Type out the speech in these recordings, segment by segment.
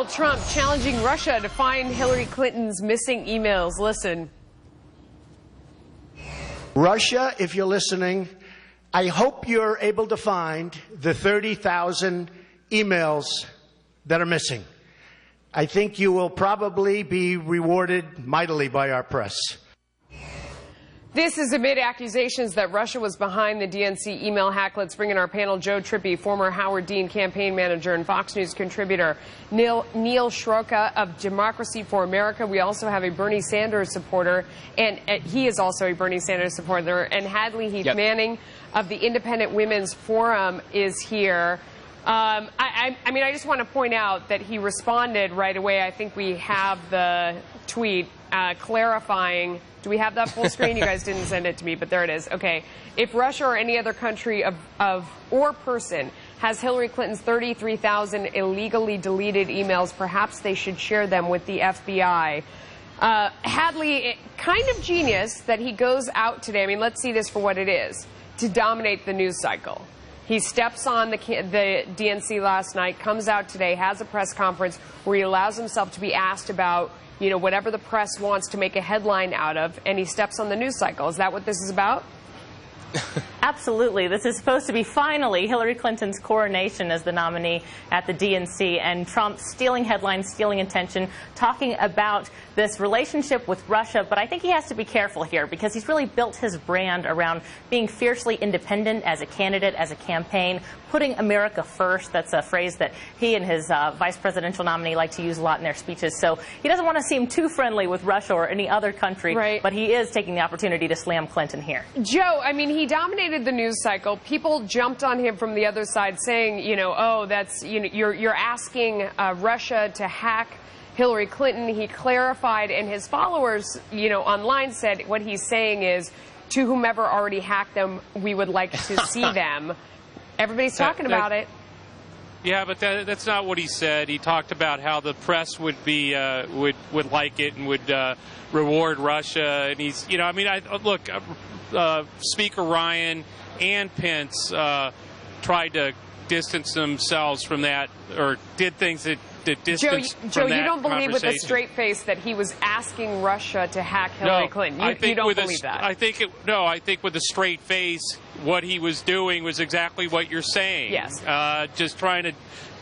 Trump challenging Russia to find Hillary Clinton's missing emails. Listen. Russia, if you're listening, I hope you're able to find the 30,000 emails that are missing. I think you will probably be rewarded mightily by our press. This is amid accusations that Russia was behind the DNC email hack. Let's bring in our panel. Joe Trippi, former Howard Dean campaign manager and Fox News contributor. Neil Schroka of Democracy for America. We also have a Bernie Sanders supporter, and he is also a Bernie Sanders supporter. And Hadley Heath Manning of the Independent Women's Forum is here. I mean, I just want to point out that he responded right away. I think we have the tweet clarifying. Do we have that full screen? You guys didn't send it to me, but there it is. Okay. If Russia or any other country or person has Hillary Clinton's 33,000 illegally deleted emails, perhaps they should share them with the FBI. Hadley, kind of genius that he goes out today. I mean, let's see this for what it is, to dominate the news cycle. He steps on the DNC last night, comes out today, has a press conference where he allows himself to be asked about, you know, whatever the press wants to make a headline out of, and he steps on the news cycle. Is that what this is about? Absolutely. This is supposed to be finally Hillary Clinton's coronation as the nominee at the DNC, and Trump stealing headlines, stealing attention, talking about this relationship with Russia. But I think he has to be careful here because he's really built his brand around being fiercely independent as a candidate, as a campaign, putting America first. That's a phrase that he and his vice presidential nominee like to use a lot in their speeches. So he doesn't want to seem too friendly with Russia or any other country, but he is taking the opportunity to slam Clinton here. Joe, I mean, he dominated the news cycle. People jumped on him from the other side saying, you know, oh, that's, you know, you're asking Russia to hack Hillary Clinton. He clarified, and his followers, you know, online said what he's saying is, to whomever already hacked them, we would like to see them. Everybody's talking about it. Yeah, but that's not what he said. He talked about how the press would be would like it and would reward Russia. And he's, you know, I mean, look, Speaker Ryan and Pence tried to distance themselves from that, or did things that distance from that Joe, you don't believe with a straight face that he was asking Russia to hack Hillary Clinton. You don't believe that. I think I think with a straight face, what he was doing was exactly what you're saying. Yes. Just trying to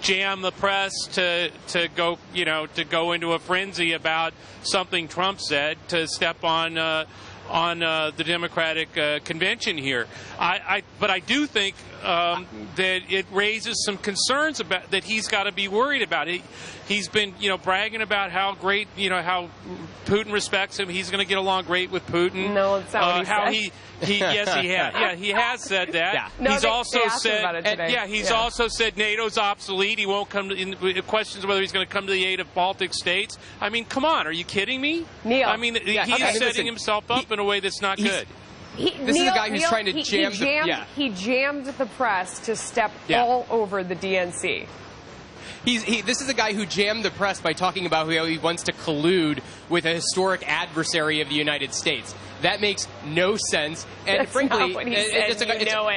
jam the press to go, you know, to go into a frenzy about something Trump said, to step on the Democratic convention here. But I do think that it raises some concerns about that he's got to be worried about. He's been, you know, bragging about how great, you know, how Putin respects him. He's going to get along great with Putin. No, it's not what he said. Yes, he has. Yeah, he has said that. Yeah. No, he's also said, he's also said NATO's obsolete. He won't come to questions whether he's going to come to the aid of Baltic states. I mean, come on, are you kidding me? Neil, I mean, he's setting himself up in a way that's not good. This is a guy who's trying to jam He jammed the press to step all over the DNC. This is a guy who jammed the press by talking about how he wants to collude with a historic adversary of the United States. That makes no sense, and That's frankly, not what he said.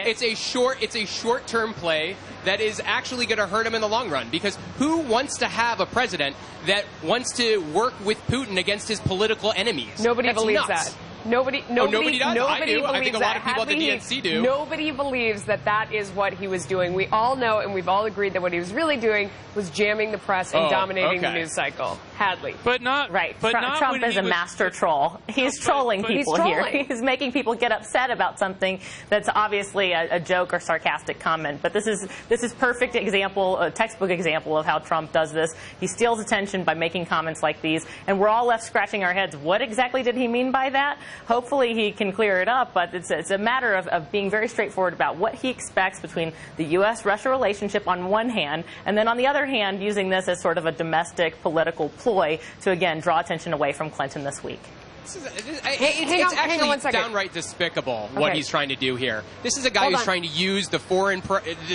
it's a short-term play that is actually going to hurt him in the long run. Because who wants to have a president that wants to work with Putin against his political enemies? Nobody believes that. Nobody does? Nobody I do. believes I think a lot of people at the DNC do. Nobody believes that that is what he was doing. We all know, and we've all agreed that what he was really doing was jamming the press and dominating the news cycle. Hadley. But not right. But Trump is a master troll. He's trolling people here. He's making people get upset about something that's obviously a joke or sarcastic comment. But this is perfect example, a textbook example of how Trump does this. He steals attention by making comments like these, and we're all left scratching our heads. What exactly did he mean by that? Hopefully he can clear it up, but it's a matter of being very straightforward about what he expects between the U.S.-Russia relationship on one hand, and then on the other hand, using this as sort of a domestic political ploy to, again, draw attention away from Clinton this week. It's actually downright despicable what he's trying to do here. This is a guy who's trying to use the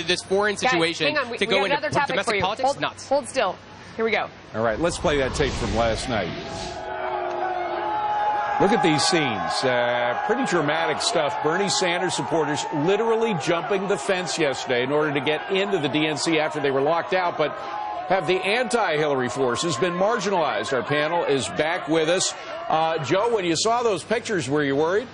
this foreign situation to go into domestic politics. Nuts. Hold still. Here we go. All right, let's play that tape from last night. Look at these scenes. Pretty dramatic stuff. Bernie Sanders supporters literally jumping the fence yesterday in order to get into the DNC after they were locked out. But have the anti-Hillary forces been marginalized? Our panel is back with us. Joe, when you saw those pictures, were you worried?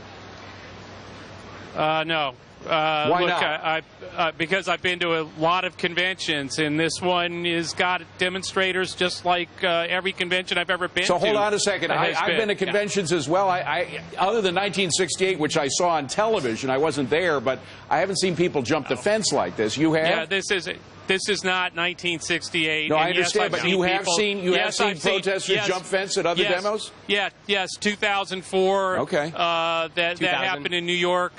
No. Why not? Because I've been to a lot of conventions, and this one has got demonstrators just like every convention I've ever been to. So hold on a second. I've been to conventions as well. Other than 1968, which I saw on television, I wasn't there, but I haven't seen people jump the fence like this. You have? Yeah, this is not 1968. No, I understand, but you have seen protesters jump fence at other demos? Yes, 2004. Okay. That happened in New York.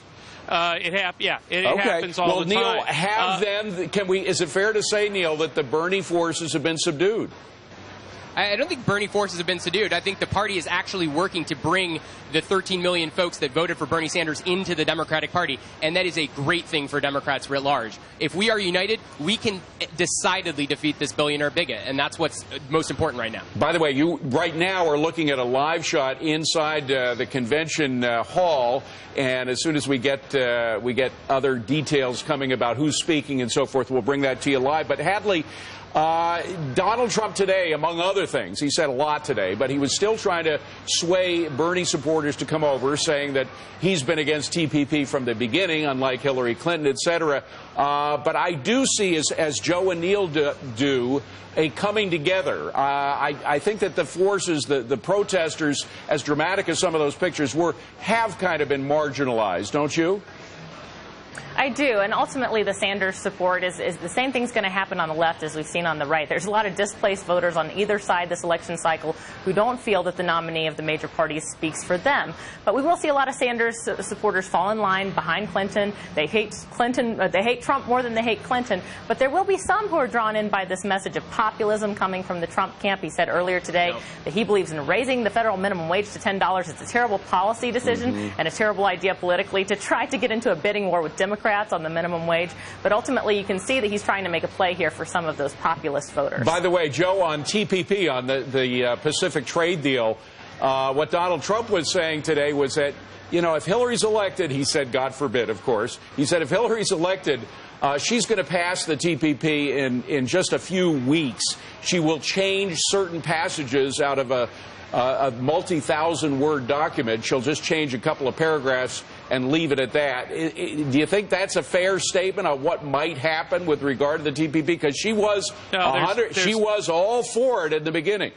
It happens all the time. Neil, is it fair to say, Neil, that the Bernie forces have been subdued? I don't think Bernie forces have been subdued. I think the party is actually working to bring the 13 million folks that voted for Bernie Sanders into the Democratic Party, and that is a great thing for Democrats writ large. If we are united, we can decidedly defeat this billionaire bigot, and that's what's most important right now. By the way, you right now are looking at a live shot inside the convention hall, and as soon as we get other details coming about who's speaking and so forth, we'll bring that to you live. But Hadley, Donald Trump today, among other things, he said a lot today, but he was still trying to sway Bernie supporters to come over, saying that he's been against TPP from the beginning, unlike Hillary Clinton, etc. But I do see, as Joe and Neil do, a coming together. I think that the forces, the protesters, as dramatic as some of those pictures were, have kind of been marginalized, don't you? I do, and ultimately the Sanders support is the same thing's going to happen on the left as we've seen on the right. There's a lot of displaced voters on either side this election cycle who don't feel that the nominee of the major parties speaks for them. But we will see a lot of Sanders supporters fall in line behind Clinton. They hate Clinton. They hate Trump more than they hate Clinton. But there will be some who are drawn in by this message of populism coming from the Trump camp. He said earlier today that he believes in raising the federal minimum wage to $10. It's a terrible policy decision and a terrible idea politically to try to get into a bidding war with Democrats on the minimum wage, but ultimately you can see that he's trying to make a play here for some of those populist voters. By the way, Joe, on TPP, on the Pacific trade deal, what Donald Trump was saying today was that, if Hillary's elected, he said, God forbid, of course, he said if Hillary's elected, she's going to pass the TPP in just a few weeks. She will change certain passages out of a multi-thousand-word document. She'll just change a couple of paragraphs and leave it at that. Do you think that's a fair statement of what might happen with regard to the TPP? Because she was she was all for it in the beginning.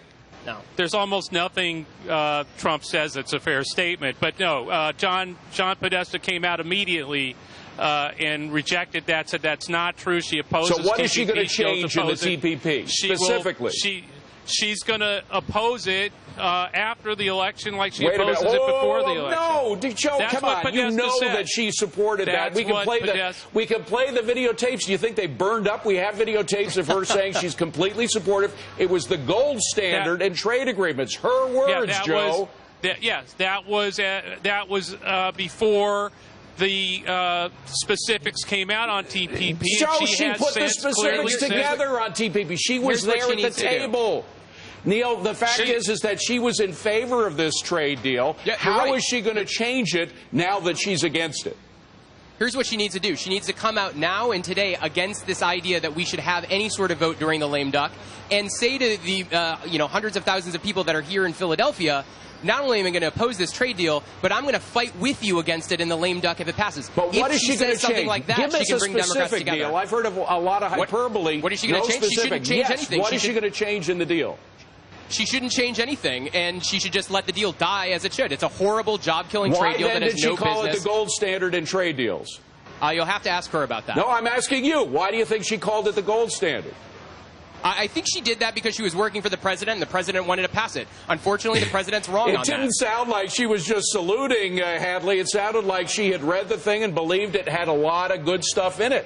No, there's almost nothing Trump says that's a fair statement. But no, John Podesta came out immediately and rejected that. Said that's not true. She opposes. So what is she going to change in the TPP specifically? She's going to oppose it after the election like she opposes it before the election. No, Joe, come on. You know that she supported that. We can play the videotapes. Do you think they burned up? We have videotapes of her saying she's completely supportive. It was the gold standard in trade agreements. Her words, Joe. That was before the specifics came out on TPP. So she put the specifics together on TPP. She was there at the table. Neil, the fact is that she was in favor of this trade deal. How is she going to change it now that she's against it? Here's what she needs to do. She needs to come out now and today against this idea that we should have any sort of vote during the lame duck and say to the hundreds of thousands of people that are here in Philadelphia, not only am I going to oppose this trade deal, but I'm going to fight with you against it in the lame duck if it passes. But what is she going to change? Like that, Give us a specific deal. I've heard of a lot of hyperbole. What is she going to change? She shouldn't change anything. What is she going to change in the deal? She shouldn't change anything, and she should just let the deal die as it should. It's a horrible job-killing trade deal that has no business. Why then did she call it the gold standard in trade deals? You'll have to ask her about that. No, I'm asking you. Why do you think she called it the gold standard? I think she did that because she was working for the president, and the president wanted to pass it. Unfortunately, the president's wrong on that. It didn't sound like she was just saluting Hadley. It sounded like she had read the thing and believed it had a lot of good stuff in it.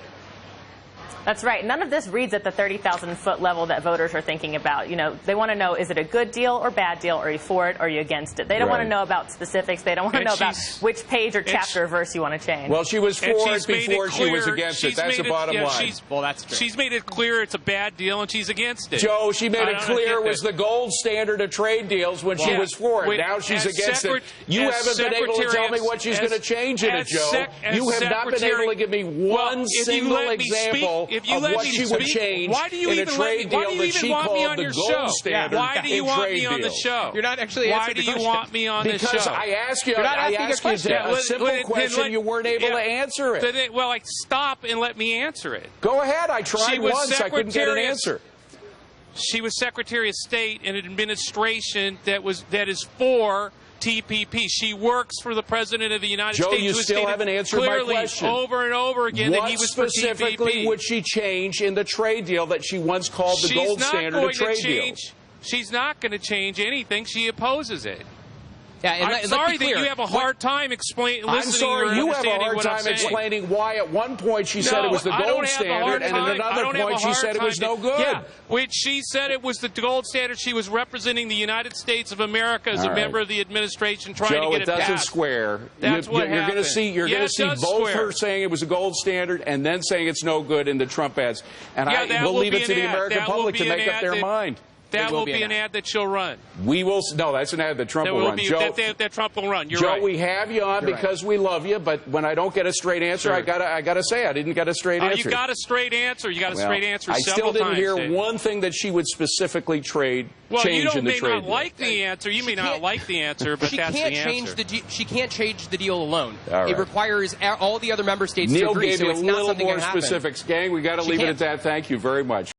That's right. None of this reads at the 30,000-foot level that voters are thinking about. They want to know, is it a good deal or bad deal? Are you for it or are you against it? They don't want to know about specifics. They don't want to know about which page or chapter or verse you want to change. Well, she was for it before she was against it. That's the bottom line. Well, that's true. She's made it clear it's a bad deal and she's against it. Joe, she made it clear it was the gold standard of trade deals when she was for it. Now she's against it. You haven't been able to tell me what she's going to change in it, Joe. You have not been able to give me one single example deal if you of let what me she would speak, change why do you in a even trade deal that she called the gold standard Why do you in want trade me on the deals. show? You're not actually Why answering do the you question. want me on this show? Because I asked you, You're not I asking a asked you question. a simple question. You weren't able to answer it. Well, stop and let me answer it. Go ahead. I tried once. I couldn't get an answer. She was Secretary of State in an administration that is for TPP. She works for the President of the United States. Joe, you still haven't answered my question. Over and over again that he was for TPP. What specifically would she change in the trade deal that she once called the gold standard of trade deal? She's not going to change anything. She opposes it. Yeah, and I'm sorry that you have a hard time listening. I'm sorry you have a hard time explaining why at one point she said it was the gold standard and at another point she said it was no good. Yeah, when she said it was the gold standard, she was representing the United States of America as a member of the administration trying to get it passed. Joe, it doesn't square. That's what happened. You're going to see both her saying it was a gold standard and then saying it's no good in the Trump ads. And we'll leave it to the American public to make up their mind. That will be an ad that she'll run. We will. No, that's an ad that Trump will run. Joe, that Trump will run. You're Joe, right. we have you on because we love you, but when I don't get a straight answer, I gotta say I didn't get a straight answer. You got a straight answer. You got a straight answer. I still didn't hear one thing that she would specifically change in the trade deal. You may not like the answer. You may not like the answer, but that's the answer. She can't change the deal alone. Right. It requires all the other member states Neil to agree. gave So you it's a not little something more that happens. specifics, gang. We got to leave it at that. Thank you very much.